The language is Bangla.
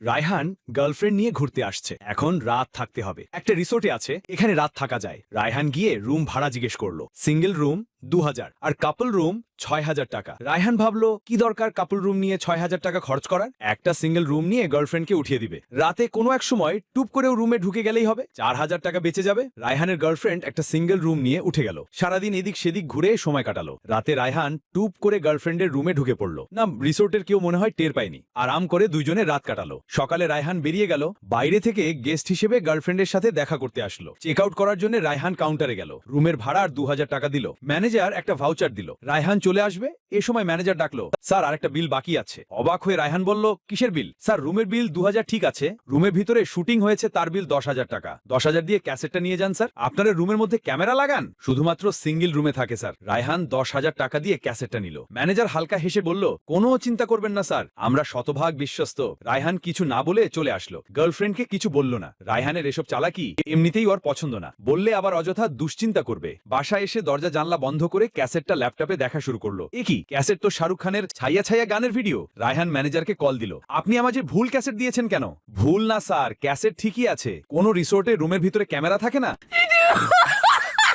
রায়হান গার্লফ্রেন্ড নিয়ে ঘুরতে আসছে, এখন রাত থাকতে হবে। একটা রিসোর্টে আছে, এখানে রাত থাকা যায়। রায়হান গিয়ে রুম ভাড়া জিজ্ঞেস করলো। সিঙ্গেল রুম 2000 আর কাপল রুম 6000 টাকা। রায়হান ভাবলো কি দরকার কাপল রুম নিয়ে 6000 টাকা খরচ করার, একটা সিঙ্গেল রুম নিয়ে গার্লফ্রেন্ডকে উঠিয়ে দিবে। রাতে কোনো এক সময় টুপ করেও রুমে ঢুকে গেলেই হবে, 4000 টাকা বেঁচে যাবে। রায়হানের গার্লফ্রেন্ড একটা সিঙ্গেল রুম নিয়ে উঠে গেল, সারাদিন এদিক সেদিক ঘুরে সময় কাটালো। রাতে রায়হান টুপ করে গার্লফ্রেন্ডের রুমে ঢুকে পড়লো। না, রিসোর্টের কেউ মনে হয় টের পায়নি। আরাম করে দুইজনে রাত কাটালো। সকালে রায়হান বেরিয়ে গেল, বাইরে থেকে গেস্ট হিসেবে গার্লফ্রেন্ডের সাথে দেখা করতে আসলো। চেক আউট করার জন্য রায়হান কাউন্টারে গেল, রুমের ভাড়া আর 2000 টাকা দিল। ম্যানেজার একটা ভাউচার দিল, রায়হান চলে আসবে। এ সময় ম্যানেজার ডাকলো, স্যার আরেকটা বিল বাকি আছে। অবাক হয়ে রায়হান বলল, কিসের বিল? স্যার রুমের বিল 2000 ঠিক আছে, রুমের ভিতরে শুটিং হয়েছে তার বিল 10,000 টাকা। 10,000 দিয়ে ক্যাসেটটা নিয়ে যান স্যার। আপনারা রুমের মধ্যে ক্যামেরা লাগান? শুধুমাত্র সিঙ্গেল রুমে থাকে স্যার। রায়হান 10,000 টাকা দিয়ে ক্যাসেটটা নিল। ম্যানেজার হালকা হেসে বলল, কোনো চিন্তা করবেন না স্যার, আমরা শতভাগ বিশ্বস্ত। রায়হান কিছু না বলে চলে আসলো, গার্লফ্রেন্ডকে কিছু বলল না। রায়হানের এসব চালাকি এমনিতেই ওর পছন্দ না, বললে আবার অযথা দুশ্চিন্তা করবে। বাসায় এসে দরজা জানলা বন্ধ করে ক্যাসেটটা ল্যাপটপে দেখা শুরু করলো। কি ক্যাসেট তো শাহরুখ খানের ছাইয়া ছাইয়া গানের ভিডিও। রায়হান ম্যানেজারকে কল দিল, আপনি আমাকে ভুল ক্যাসেট দিয়েছেন কেন? ভুল না স্যার, ক্যাসেট ঠিকই আছে। কোন রিসোর্টে রুমের ভিতরে ক্যামেরা থাকে না।